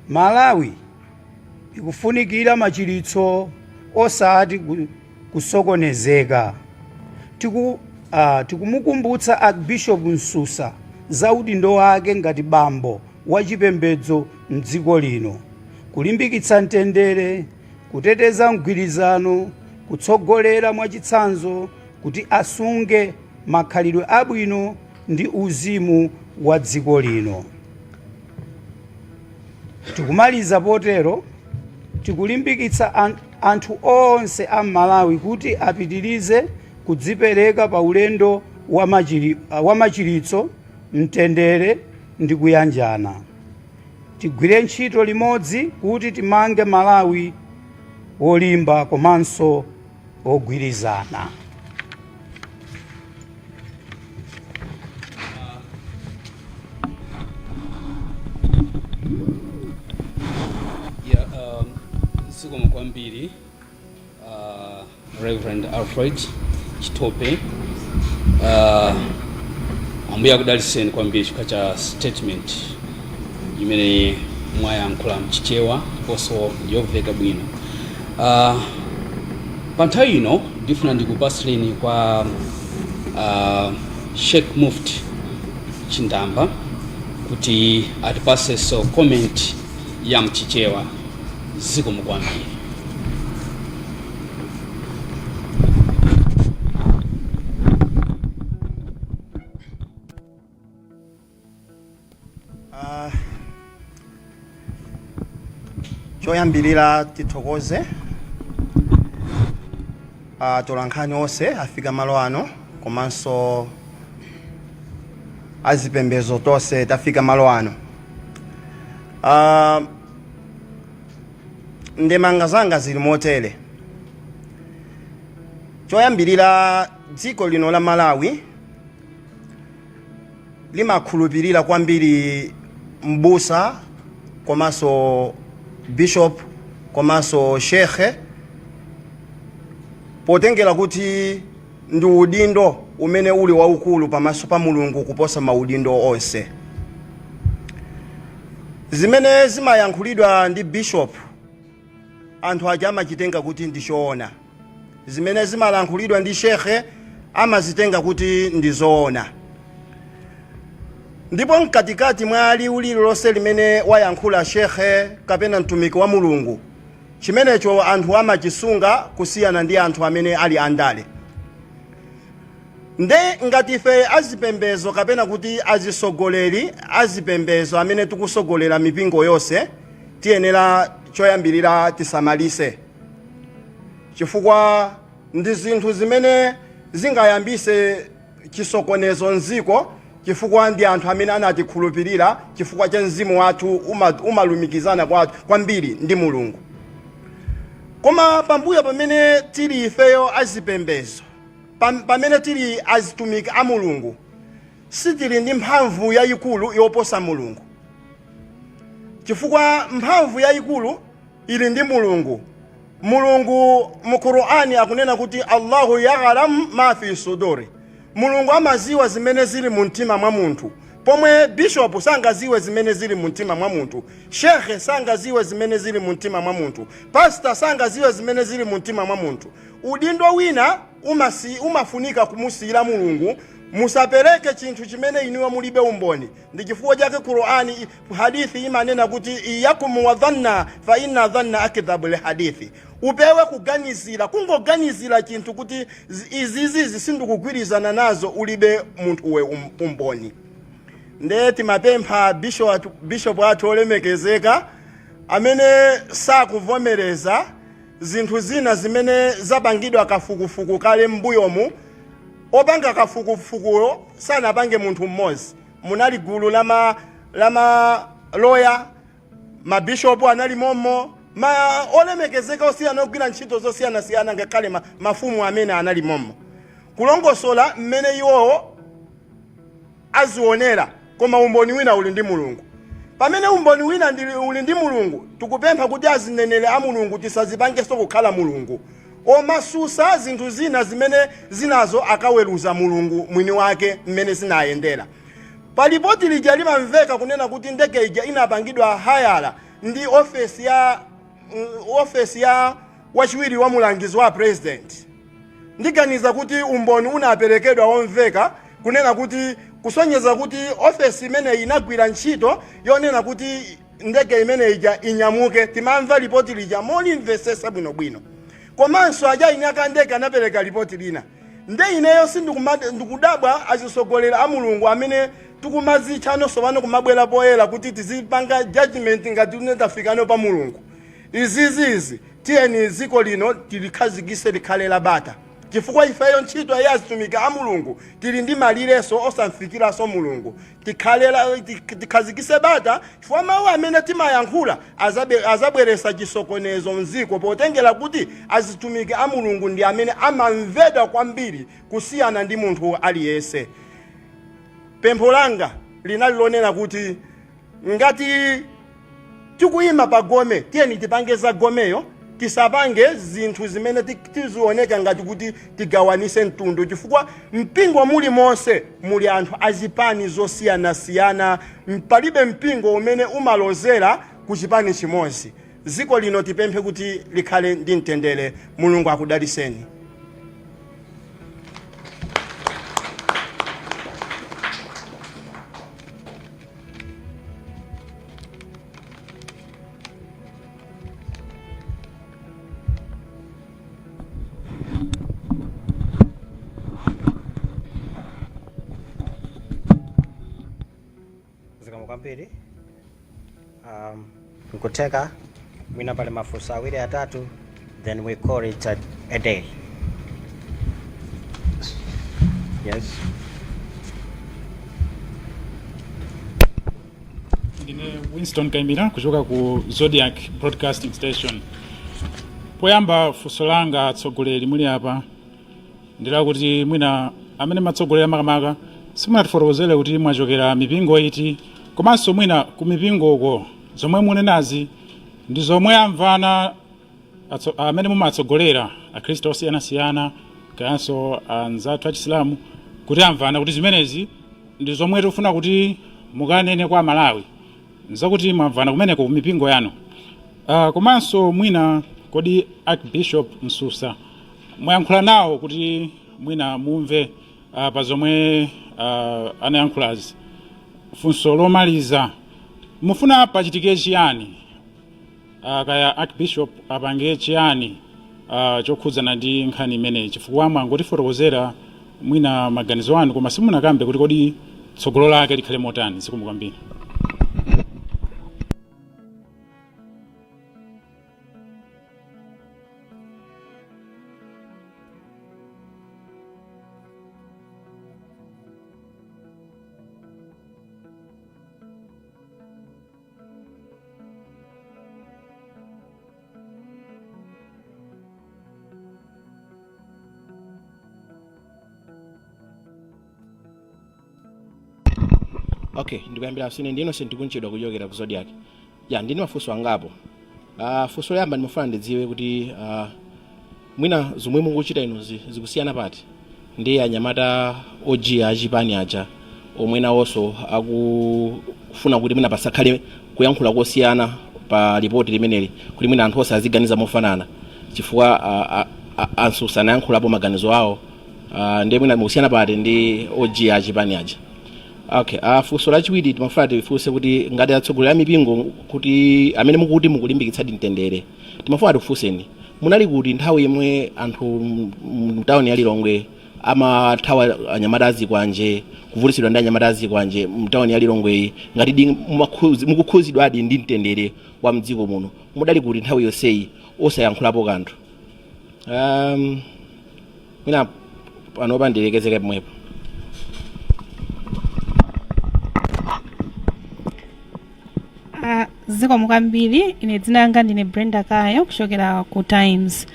Malawi ikufunikira machiritso osati kusokonezeka. Tikumukumbutsa Archbishop Msusa za udindo wake ngati bambo wa chipembedzo mdziko lino, kulimbikitsa mtendere, kuteteza mgwirizano, kutsogolera mwachitsanzo kuti asunge makhalidwe abwino ndi uzimu wa dziko lino. Tikumaliza potero tikulimbikitsa anthu onse a Malawi kuti apitirize kudzipereka pa ulendo wa machiritso, mtendere ndi kuyanjana. Tigwire ntchito limodzi kuti timange Malawi wolimba komanso wogwirizana. Zikomo kwambiri Reverend Alfred Chitope, ambuya kudaliseni kwambiri chifukwa cha statement imene mwayankhula mchichewa ndiponso yomveka bwino. Pa nthawi ino ndifuna ndikupatsireni kwa Sheikh Mufti Chindamba kuti atipasenso comment ya mchichewa. Zikomo kwambiri. choyambirira tithokoze atolankhani onse afika malo ano komanso azipembedzo tonse tafika malo ano. Ndemanga zanga zili motere. Choyambirira dziko lino la Malawi limakhulupirira kwambiri mbusa komanso bishop komanso shekhe potengera kuti ndi udindo umene uli waukulu pamaso pa Mulungu kuposa maudindo onse. Zimene zimayankhulidwa ndi bishop anthu aja amachitenga kuti ndi choona. Zimene zimalankhulidwa ndi shekhe amazitenga kuti ndi zoona. Ndipo mkatikati mwa liwu lililonse limene wayankhula shekhe kapena mtumiki wa Mulungu, chimenecho anthu amachisunga kusiyana ndi anthu amene ali andale. Nde ngati ife azipembedzo kapena kuti azisogoleri azipembedzo amene tikusogolera mipingo yonse tiyenera choyambirira tisamalise. Chifukwa ndi zinthu zimene zingayambise chisokonezo nziko, chifukwa ndi anthu amene anatikhulupirira chifukwa cha mzimu wathu umalumikizana kwambiri ndi Mulungu. Koma pambuyo pamene tili ifeyo azipembedzo, pamene tili azitumiki a Mulungu, sitili ndi mphamvu yayikulu yoposa Mulungu. Chifukwa mphamvu yayikulu ili ndi Mulungu. Mulungu mu Qur'ani akunena kuti Allahu ya'lamu ma fi suduri. Mulungu amaziwa zimene zili mu mtima mwa munthu. Pomwe bishop sangaziwe zimene zili mu mtima mwa munthu, shekhe sangaziwe zimene zili mu mtima mwa munthu, pastor sangaziwe zimene zili mu mtima mwa munthu. Udindo wina umafunika kumusiyira Mulungu. Musapereke chinthu chimene inuwe mulibe umboni. Ndi chifukwa chake Qur'ani hadithi imanena kuti iyakum wa dhanna fa inna dhanna akdhabul hadithi. Upewe kuganizira, kungoganizira chinthu kuti izizi sindikugwirizana nazo ulibe munthu we umboni. Nde timapempha bishop athu olemekezeka amene sakuvomereza zinthu zina zimene zapangidwa kafukufuku kale mbuyomu. Opanga kafukufukuyo sanapange munthu mmodzi. Munali gulu lama lawyer, ma bishop anali mommo, ma olemekezeka osiyana ogwira ntchito zosiyana ngakhale mafumu amene anali mommo. Kulongosola mmene iwo azionera koma umboni wina uli ndi Mulungu. Pamene umboni wina uli ndi Mulungu, tikupempha kuti azinenere a Mulungu tisazipangenso kukhala Mulungu. Omasusa zinthu zina zimene zinazo akaweruza Mulungu mwini wake mmene zinayendera. Pa Lipoti lija limamveka kunena kuti ndege ija inapangidwa hayala ndi ofesi ya wachiwiri wa mulangizi wa president. Ndiganiza kuti umboni unaperekedwa omveka kunena kuti kusonyeza kuti ofesi imene inagwira ntchito yonena kuti ndege imene ija inyamuke. Timamva Lipoti lija molimvesesa bwinobwino. Komanso aja inyaka ndege anapereka Lipoti lina. Nde ineyo ndikudabwa azisogolera a Mulungu amene tikumazitchano sopano kumabwera poyera kuti tizipanga judgment ngati unetafikano pa Mulungu. Izizi tiyeni ziko lino tilikhazikise likhale labata. Chifukwa ifeyo ntchito ya azitumika a Mulungu tili ndi malireso osamfikiraso Mulungu. Tikhazikise bata chifukwa mawu amene timayankhula azabweresa chisokonezo mziko potengera kuti azitumika a Mulungu ndi amene amamveda kwambiri kusiyana ndi munthu aliyense. Pempho langa linalilonena kuti ngati tikuyima pa gome tiyeni tipange za gomeyo tisapange zinthu zimene tizioneka ngati kuti tigawanise mtundu, chifukwa mpingo muli monse muli anthu azipani zosiyanasiyana, palibe mpingo umene umalozera ku chipani chimodzi. Dziko lino tipemphe kuti likhale ndi mtendere. Mulungu akudaliseni. Kwambiri nkuteka mwina pale mafusa awiri atatu, then we call it a day. Yes. Ndine Winston Kaimbira kuchoka ku Zodiac Broadcasting Station. Poyamba funso langa atsogoleri muli apa ndila kuti mwina amene matsogolera makamaka simunatifotokozere kuti mwachokera mipingo iti, komanso mwina ku mipingoko zomwe munenazi ndi zomwe amvana amene mumatsogolera akhristu osiyanasiyana kayanso anzathu achisilamu kuti amvana kuti zimenezi ndi zomwe tikufuna kuti mukanene kwa Malawi nzakuti mwamvana kumeneko ku mipingo yanu. Komanso mwina kodi Archbishop Msusa mwayankhula nawo kuti mwina mumve pa zomwe anayankhulazi. Funso lomaliza, mufuna pachitike chiyani kaya Archbishop apange chiyani chokhudzana ndi nkhani imeneyi, chifukwa mwangotifotokozera mwina maganizo anu koma simunakambe kuti kodi tsogolo lake likhale motani. Zikomo kwambiri. Okay, ndikuyambira sine ndi Innocent kunchedwa kuyokera ku Zodiac. Ya ndine mafunso angapo. Funso yamba ndimafuna ndidziwe kuti mwina zomwe munguchita inozi zikusiyana pati ndi anyamata ojiya achipani aja omwe nawonso akufuna kuti mwina pasakhale kuyankhula kosiyana pa lipoti limeneli, kuti mwina anthu onse aziganiza mofanana chifukwa Msusa anayankhulapo maganizo awo ndi mwina mukusiyana pati ndi ojiya achipani aja. Okay, funso lachiwiri timafuna tifunse kuti ngati atsogoleri mipingo kuti amene mukuti mukulimbikitsadi mtendere, timafuna tifunseni munali kuti nthawi imwe anthu mtawuni ya Lilongwe amathawa anyamata azikwanje, kuvutitsidwa ndi anyamata azikwanje mtawuni ya Lilongwe, ngati mukukhuzidwadi ndi mtendere wa mdziko muno, mudali kuti nthawi yonseyi osayankhulapo kanthu. Mwina panopa ndilekezeke pomwepo. Zikomo kwambiri. Ine dzina langa ndine Brenda Kaya kuchokera ku Times.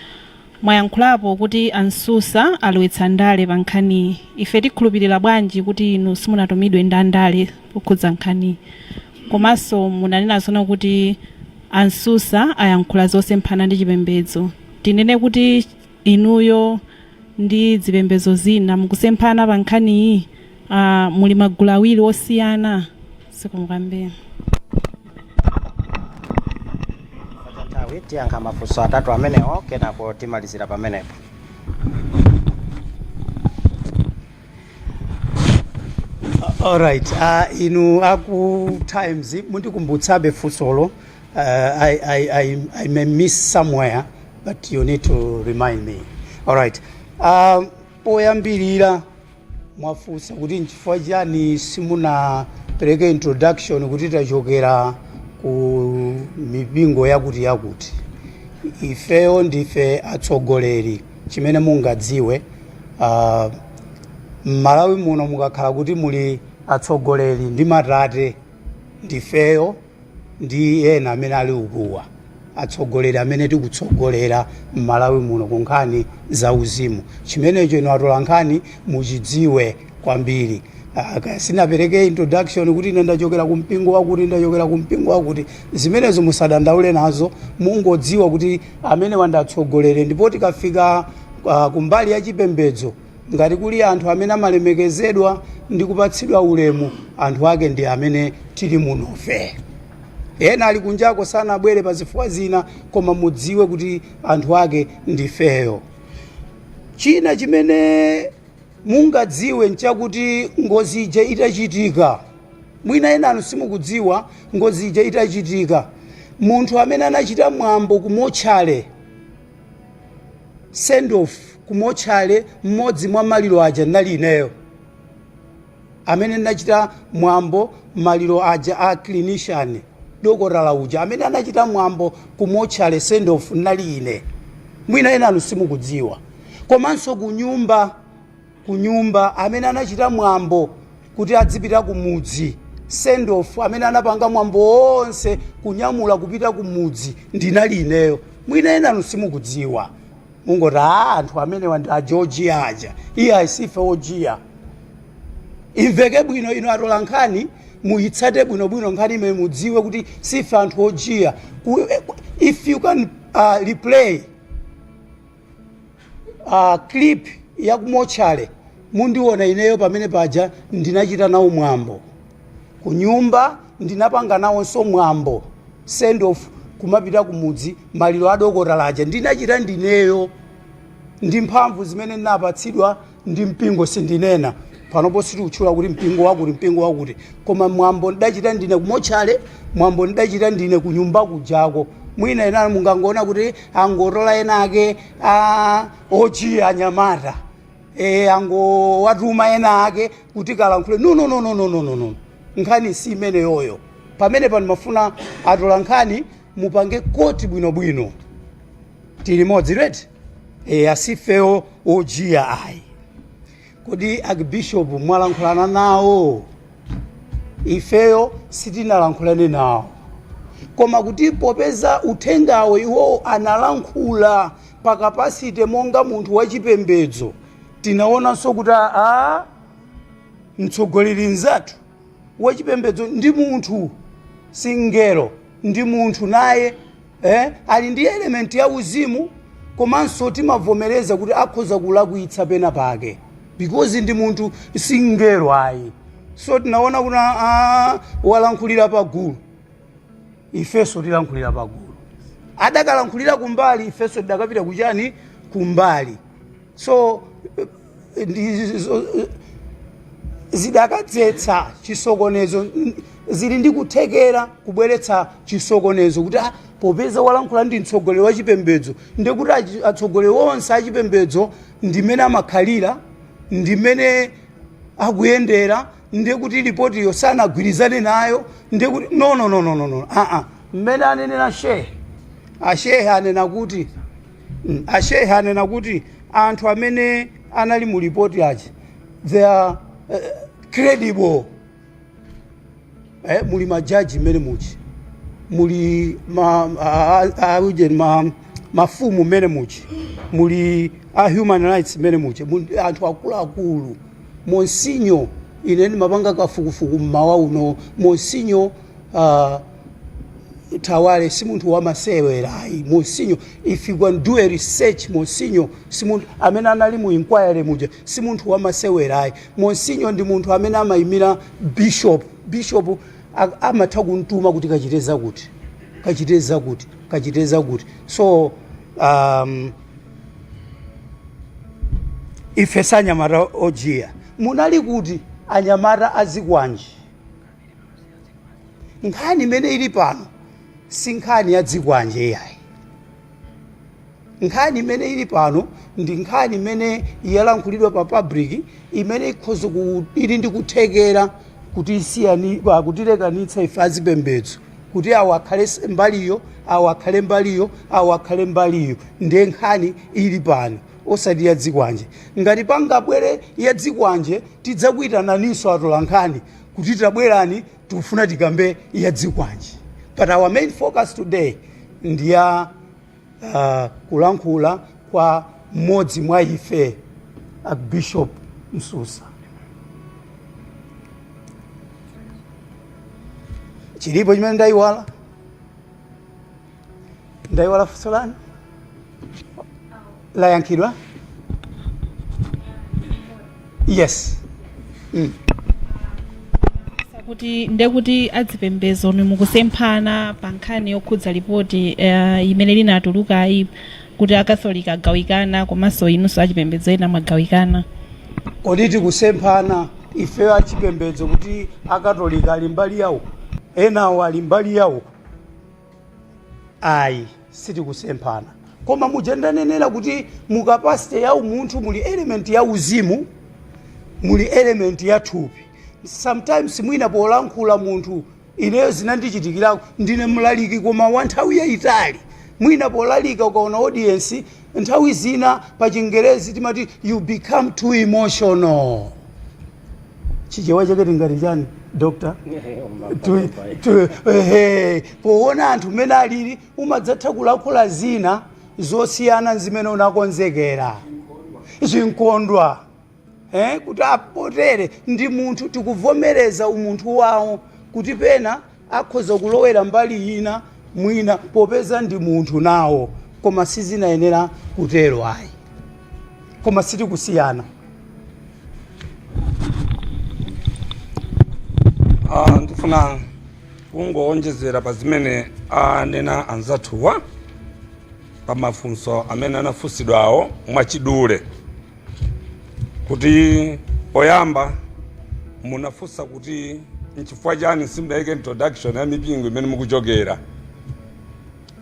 Mwayankhulapo kuti Msusa alowetsa ndale pa nkhani. Ife tikhulupirira bwanji kuti inu simunatumidwe ndi ndale kukhudza nkhani, komanso munanena zono kuti Msusa ayankhula zosemphana ndi chipembedzo. Tinene kuti inuyo ndi zipembedzo zina mukusemphana pa nkhaniyi, muli magulu awiri osiyana. Zikomo kwambiri. Tiyankha mafunso atatu amenewo kenako timalizira pamenepo. Alright, inu aku Times mundikumbutsabe funsolo. I may miss somewhere, but you need to remind me. Alright, poyambirira mwafunsa kuti nchifukwa chani simunapereke introduction kuti tachokera ku mipingo yakuti. Ifeyo ndife atsogoleri, chimene mungadziwe Malawi muno mukakhala kuti muli atsogoleri ndi matate, ndifeyo ndi ena amene ali ukuwa atsogoleri amene tikutsogolera Malawi muno ku nkhani za uzimu. Chimenecho inu atola nkhani muchidziwe kwambiri. sinapereke introduction kuti ine ndachokera kumpingo wakuti ndachokera kumpingo wakuti zimenezo musadandaule nazo mungodziwa kuti amene wandatsogolere ndipo tikafika kumbali ya chipembedzo ngati kuli anthu amene amalemekezedwa ndi kupatsidwa ulemu anthu ake ndi amene tili munofe ena ali kunjako sanabwere pa zifukwa zina koma mudziwe kuti anthu ake ndifeyo. China chimene mungadziwe nchakuti ngozi ija itachitika mwina enanu simukudziwa ngozi ija itachitika munthu amene anachita mwambo kumotchale send off kumotchale mmodzi mwa maliro aja nali ineyo amene nachita mwambo maliro aja a clinician dokotala uja amene anachita mwambo kumotchale send off nali ine mwina enanu simukudziwa. Komanso kunyumba amene anachita mwambo kuti adzipita kumudzi send off amene anapanga mwambo onse kunyamula kupita kumudzi ndinali ineyo mwina enanu simukudziwa mungoti anthu amene a Georgia aja iye asife ojiya. Imveke bwino ino atola nkhani muitsate bwinobwino nkhani imene mudziwe kuti sife anthu ojiya. If you can replay clip ya kumochale mundiona ineyo pamene paja ndinachita nawo mwambo kunyumba ndinapanga nawonso mwambo send off kumapita kumudzi maliro adokotala aja ndinachita ndineyo ndi mphamvu zimene ndinapatsidwa ndi mpingo sindinena panopo sitikuchula kuti mpingo wakuti koma mwambo ndidachita ndine kumochale mwambo ndidachita ndine kunyumba kujako mwina ena mungangoona kuti angorola enake ojiya anyamata angowatuma enake kuti kalankhule no nkhani si imene yoyo pamene pano mafuna atola nkhani mupange koti bwinobwino tili modzi reti asifeyo ojiya ayi. Kodi archbishop mwalankhulana nawo ifeyo sitinalankhulane nawo koma kuti popeza uthengawo iwo analankhula pakapasite monga munthu wachipembedzo tinaonanso kuti mtsogoleri nzathu wachipembedzo ndi munthu singelo ndi munthu naye ali ndi element ya uzimu komanso timavomereza kuti akhoza kulakwitsa pena pake because ndi munthu singelo ayi. So tinaona kuti walankhulira pagulu ifeso tilankhulira pagulu adakalankhulira kumbali ifeso tidakapita kuchani kumbali. So zidakadzetsa chisokonezo zili ndi kuthekera kubweretsa chisokonezo kuti popeza walankhula ndi mtsogoleri wa chipembedzo ndikuti atsogoleri onse achipembedzo ndimene amakhalira ndimene akuyendera ndikuti ripoti yo sanagwirizane nayo ndikuti no mmene anenera ashehe anena kuti anthu amene anali mu ripoti achi they are credible. Muli majaji mmene muchi muli mafumu mmene muchi muli human rights mmene muchi anthu akuluakulu monsinyo ine ndimapanga kafukufuku mmawa uno monsinyo Tawale si munthu wamasewerayi monsinyo if you can do a research monsinyo si munthu amene anali mu inquiry muja si munthu wamasewerayi monsinyo ndi munthu amene amayimira bishop amatha kuntuma kuti kachiteza kuti so ife sanyamata ojiya munali kuti anyamata azikwanji nkhani imene ili pano si nkhani ya dzikwanje yayi nkhani imene ili pano ndi nkhani imene yalankhulidwa pa public imene ikhoza ili ndi kuthekera kuti kutilekanitsa ife azipembedzo kuti awo akhale mbaliyo awo akhale mbaliyo ndiye nkhani ili pano osati ya dzikwanje. Ngati pangabwere ya dzikwanje tidzakuitananinso atola nkhani kuti tabwerani tikufuna tikambe ya dzikwanje. But our main focus today ndiya kulankhula kwa mmodzi mwa ife Bishop Msusa. chilipo chimene ndayiwala funso lanu layankhidwa. Yes. kuti ndekuti azipembedzo mukusemphana pa nkhani yokhudza lipoti imene linatuluka kuti akatholika agawikana komanso inunso achipembedzo ena mwagawikana. Kodi tikusemphana ife achipembedzo kuti akatolika ali mbali yawo enawo ali mbali yawo? Ayi, sitikusemphana. Koma mujendanenera kuti mukapasite ya umunthu muli element ya uzimu, muli element ya thupi. Sometimes mwina polankhula munthu ineyo zinandichitikira ndine mlaliki koma wa nthawi yayitali. Mwina polalika ukaona audience nthawi zina pa Chingerezi timati you become too emotional. Chichewa chake tingati chani doctor? Poona anthu mene alili umadzatha kulankhula zina zosiyana zimene unakonzekera zinkondwa kuti apotere ndi munthu tikuvomereza umunthu wawo kuti pena akhoza kulowera mbali ina mwina popeza ndi munthu nawo koma sizinayenera kutero ayi koma sitikusiyana. Ndifuna kungoonjezera pa zimene anena anzathuwa pa mafunso amene anafunsidwawo mwachidule kuti poyamba munafunsa kuti nchifukwa chani simudayike introduction ya mipingo imene mukuchokera.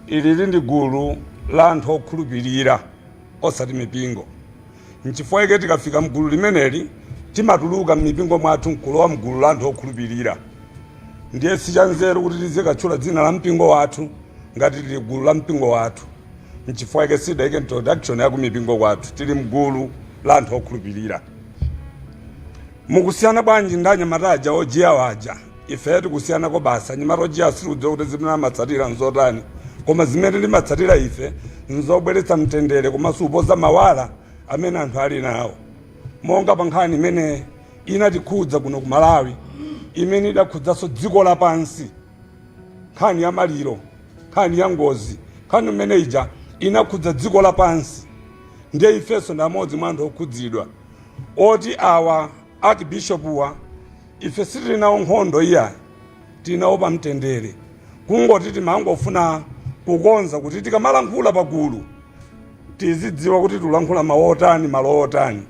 Ili ndi gulu la anthu okhulupirira osati mipingo. Nchifukwa chake tikafika mgulu limeneli timatuluka mmipingo mwathu nkulowa mgulu la anthu okhulupirira. Ndiye sichanzeru kuti tizikatchula dzina la mpingo wathu ngati tili gulu la mpingo wathu. Nchifukwa chake sidayike introduction ya kumipingo kwathu tili mgulu la anthu okhulupirira. Mukusiyana bwanji ndanyamataja ojiya waja ife tikusiyana ko basa nyamata ojiya sirudzo kuti zimene amatsatira nzotani koma zimene limatsatira ife nzobweretsa mtendere komanso upoza mawala amene anthu ali nawo. Monga pa nkhani imene inatikhudza kuno ku Malawi imene idakhudzanso dziko lapansi, nkhani ya maliro, nkhani ya ngozi, nkhani imene ija inakhudza dziko lapansi. Ndiye ifenso ndamodzi mwa anthu okhudzidwa oti awa archbishopuwa ife sitilinawo nkhondo iyayi, tilinawo pa mtendere kungoti timangofuna kukonza kuti tikamalankhula pagulu tizidziwa kuti tulankhula mawu otani malo otani,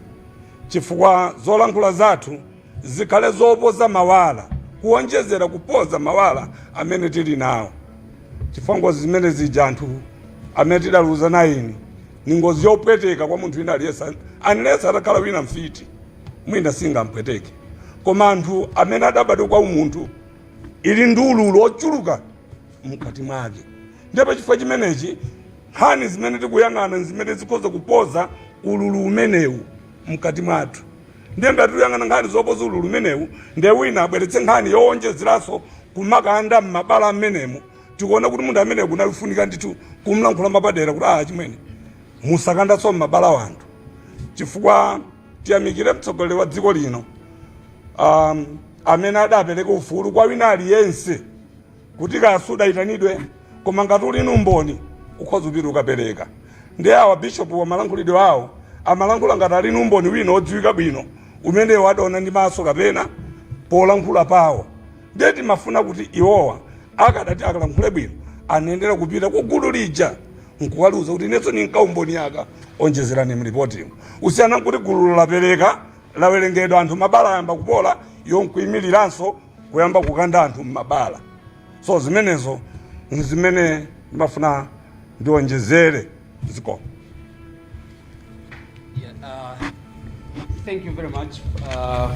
chifukwa zolankhula zathu zikhale zopoza mawala kuonjezera kupoza mawala amene tili nawo. Chifukwa ngozi zimene zija anthu amene tidaluza nayini ni ngozi yopweteka kwa munthu wina aliyesa anilesa atakhala wina mfiti mwina singampweteke koma anthu amene adabadwa kwa umunthu ili ndi ululu ochuluka mkati mwake. Ndipo chifukwa chimenechi nkhani zimene tikuyang'ana zimene zikhoza kupoza ululu umenewu mkati mwathu. Ndiye ngati tikuyang'ana nkhani zopoza ululu umenewu ndiye wina abweretse nkhani yowonjezeranso kumakanda m'mabala amenemo tikuona kuti munthu amene kunalifunika ndithu kumlankhula mapadera kuti chimene musakandanso m'mabala wanthu. Chifukwa tiyamikire mtsogoleri wa dziko lino amene adapereka ufulu kwa wina aliyense kuti kasuda itanidwe koma ngati uli numboni ukhoza upita ukapereka. Ndiye awa bishopu wa malankhulidwe awo amalankhula ngati ali numboni wina odziwika bwino umene wadaona ndi maso kapena polankhula pawo. Ndiye timafuna kuti iwowa akadati akalankhule bwino anendera kupita ku gulu lija nkuwaluza kuti inenso ninkaumboni yaka onjezerani mlipoti. Usiyana kuti gulu lapereka lawerengedwa anthu mabala yamba kupola yonkuyimiriranso kuyamba kukanda anthu mabala. So zimenezo zimene mafuna ndionjezere ziko. Thank you very much for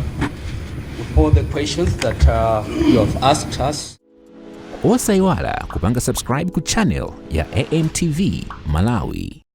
all the questions that you have asked us. Osayiwala kupanga subscribe ku channel ya AMTV Malawi.